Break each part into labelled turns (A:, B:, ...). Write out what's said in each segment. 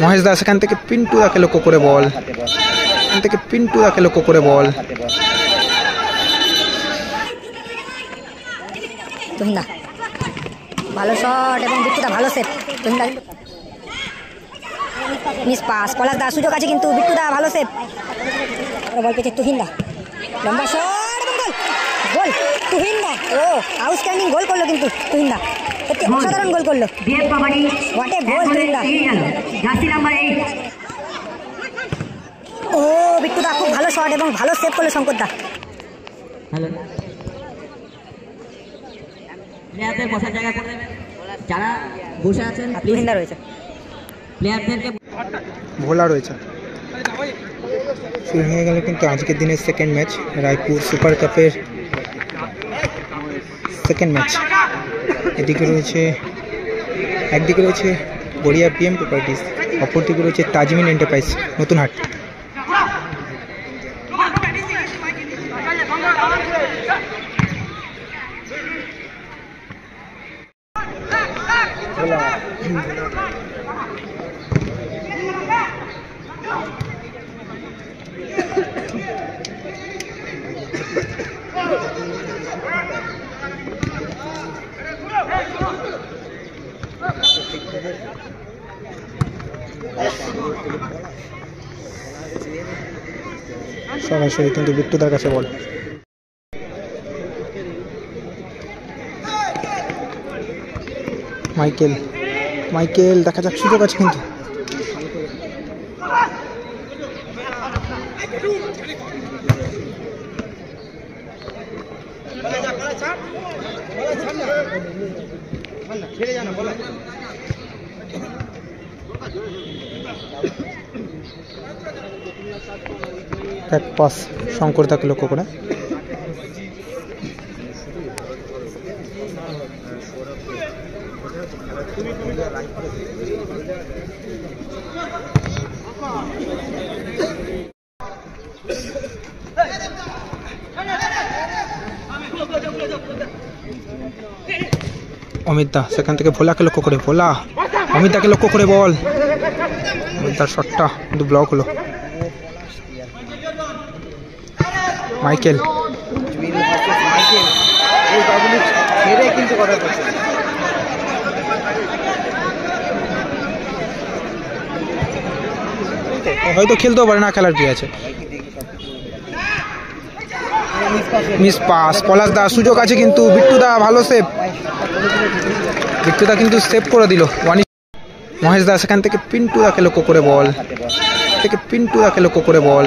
A: মহেশ দাস এখান থেকে পিন্টু দাকে লক্ষ্য করে বল, এখান থেকে পিন্টু দাকে লক্ষ্য করে বল।
B: তুহিন্দা ভালো শট এবং বিট্টুদা ভালো save. তুহিন্দা miss pass, Palash da সুযোগ আছে কিন্তু বিট্টুদা ভালো সেভ। বল পেয়েছে তুহিন্দা, লম্বা শট এবং গোল। গোল তুহিন্দা, ও আউটস্ট্যান্ডিং গোল করলো কিন্তু তুহিন্দা, একটি অসাধারণ গোল করলো। হোয়াট এ গোল তুহিন্দা। ও বিট্টুদা খুব ভালো শট এবং ভালো সেভ করলো শঙ্কর দা।
C: হ্যালো, প্লেয়ারদের বসার জায়গা করে দেবেন, যারা বসে আছেন
B: তুহিন্দা রয়েছে,
C: প্লেয়ারদেরকে
A: ভোলা রয়েছে। শুরু হয়ে গেল কিন্তু আজকের দিনের সেকেন্ড ম্যাচ, রায়পুর সুপার কাপের সেকেন্ড ম্যাচ। এদিকে রয়েছে, একদিকে রয়েছে গড়িয়া পিএম প্রপার্টিস, অপরদিকে রয়েছে তাজমিন এন্টারপ্রাইজ নতুনহাট। সরাসরি কিন্তু বিট্টুদার কাছে বল। মাইকেল, মাইকেল দেখা যাক, সুযোগ আছে কিন্তু এক পাস শঙ্কর তাকে লক্ষ্য করে। অমিত দা সেখান থেকে ভোলাকে লক্ষ্য করে, ভোলা অমিত দাকে লক্ষ্য করে বল। অমিত দার শটটা কিন্তু ব্লক হলো। মাইকেল, হয়তো খেলতেও পারে না, খেলার কি আছে। মিস পাস, পলাশ দা সুযোগ আছে কিন্তু বিট্টুদা ভালো সেভ, বিট্টুদা কিন্তু সেভ করে দিল। মহেশ দা সেখান থেকে পিন্টু দাকে লক্ষ্য করে বল, থেকে পিন্টু দাকে লক্ষ্য করে বল।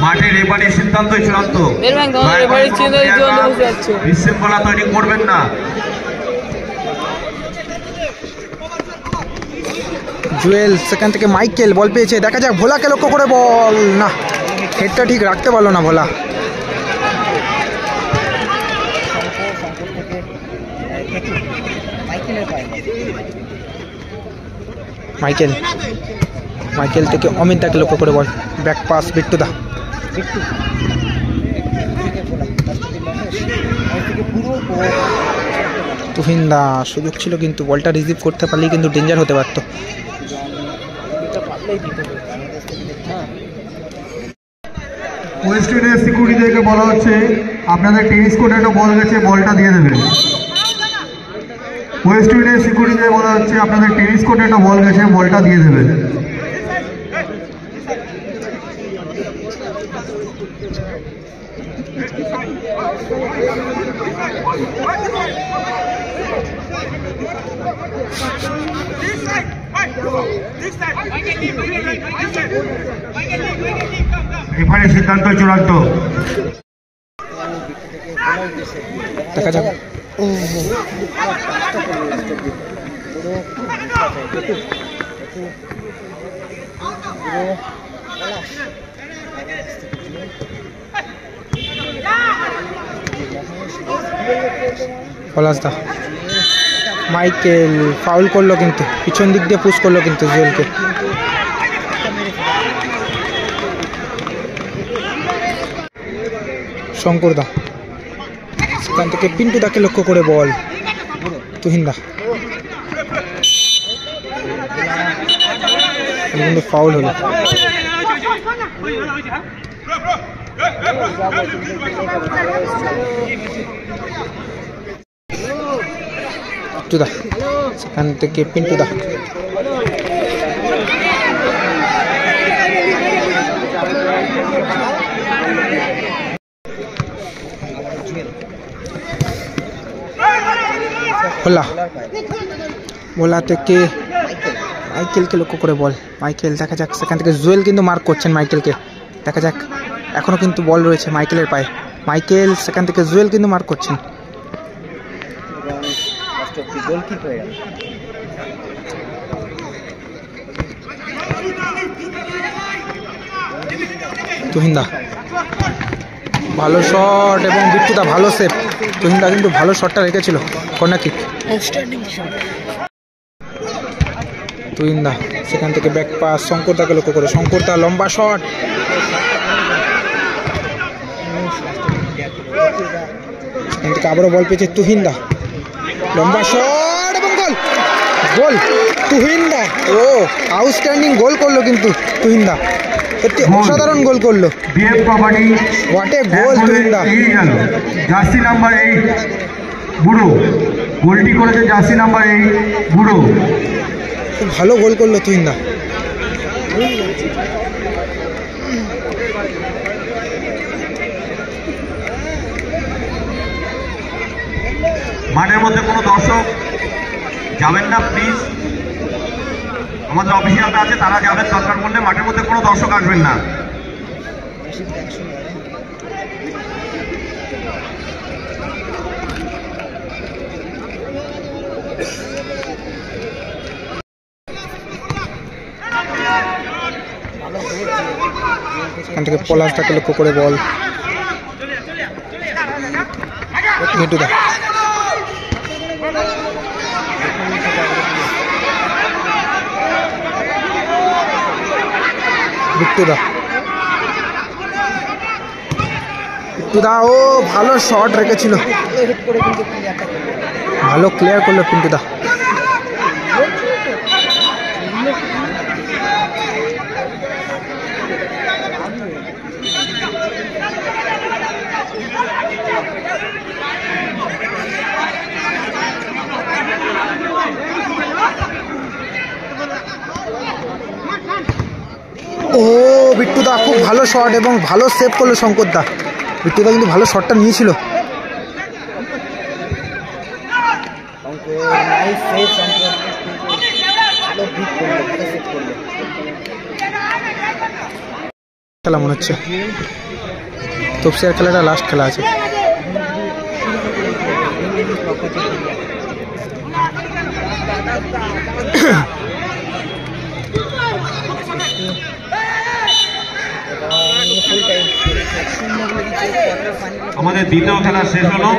D: মাঠের এবারে সিদ্ধান্ত চূড়ান্ত, বিশৃঙ্খলা তৈরি করবেন না।
A: জুয়েল সেখান থেকে মাইকেল বল পেয়েছে, দেখা যাক ভোলাকে লক্ষ্য করে বল, না হেডটা ঠিক রাখতে পারলো না ভোলা। মাইকেল, মাইকেল থেকে অমিত দাকে লক্ষ্য করে বল, ব্যাক পাস বিট্টুদা। তুহিন্দা সুযোগ ছিল কিন্তু বলটা রিসিভ করতে পারলেই কিন্তু ডেঞ্জার হতে পারত।
D: ওয়েস্ট ইন্ডিজ সিকিউরিটিকে বলা হচ্ছে আপনাদের টেনিস কোর্টে একটা বল গেছে, বলটা দিয়ে দেবেন। ওয়েস্ট ইন্ডিজ সিকিউরিটিকে বলা হচ্ছে আপনাদের টেনিস কোর্টে একটা বল গেছে, বলটা দিয়ে দেবেন। এখানে সিদ্ধান্ত চূড়ান্ত।
A: দেখা যাক পলাশ দা মাইকেল ফাউল করলো, কিন্তু পিছন দিক দিয়ে পুশ করলো কিন্তু জুয়েলকে। শঙ্কর দা সেখান থেকে পিন্টু দাকে লক্ষ্য করে বল, তুহিন দা কিন্তু ফাউল হলো। পিন্টু দা সেখান থেকে পিন্টু দা খোলা, বলা থেকে মাইকেলকে লক্ষ্য করে বল, মাইকেল দেখা যাক সেখান থেকে জুয়েল কিন্তু মার্ক করছেন মাইকেলকে, দেখা যাক এখনো কিন্তু বল রয়েছে মাইকেলের পায়ে, মাইকেল সেখান থেকে জুয়েল কিন্তু মার্ক করছেন। তুহিনদা ভালো শট এবং বিট্টুদা ভালো সেভ, তুহিনদা কিন্তু ভালো শটটা রেখেছিল, কর্নার কিক। তুহিনদা সেখান থেকে ব্যাক পাস শঙ্করদাকে লক্ষ্য করে, শঙ্করদা লম্বা শট, সেখান থেকে আবারও বল পেয়েছে তুহিনদা, লম্বা শট এবং গোল, গোল তুহিনদা। ও আউটস্ট্যান্ডিং গোল করলো কিন্তু তুহিনদা, সত্যি অসাধারণ গোল করলো। হোয়াট এ গোল তুহিনদা।
D: জার্সি নাম্বার 8 বুড়ো গোলটি করেছে, জার্সি নাম্বার 8 বুড়ো,
A: খুব ভালো গোল করলো তুহিনদা।
D: মাঠের মধ্যে কোনো দর্শক যাবেন না প্লিজ, আমাদের অফিসিয়ালরা আছে তারা যাবেন, দরকার পড়লে মাঠের মধ্যে কোনো দর্শক আসবেন না।
A: এখান থেকে পলাশটাকে লক্ষ্য করে বল, মিটুদা বিট্টুদা, বিট্টুদা ও ভালো শট রেখেছিল, ভালো ক্লিয়ার করলো পিন্টুদা। ও বিট্টুদা খুব ভালো শট এবং ভালো সেভ করলো শঙ্করদা, বিট্টুদা কিন্তু ভালো শটটা নিয়েছিল। খেলা মনে হচ্ছে তপসিয়ার খেলাটা লাস্ট খেলা আছে।
D: আমাদের দ্বিতীয় খেলা শেষ হলো।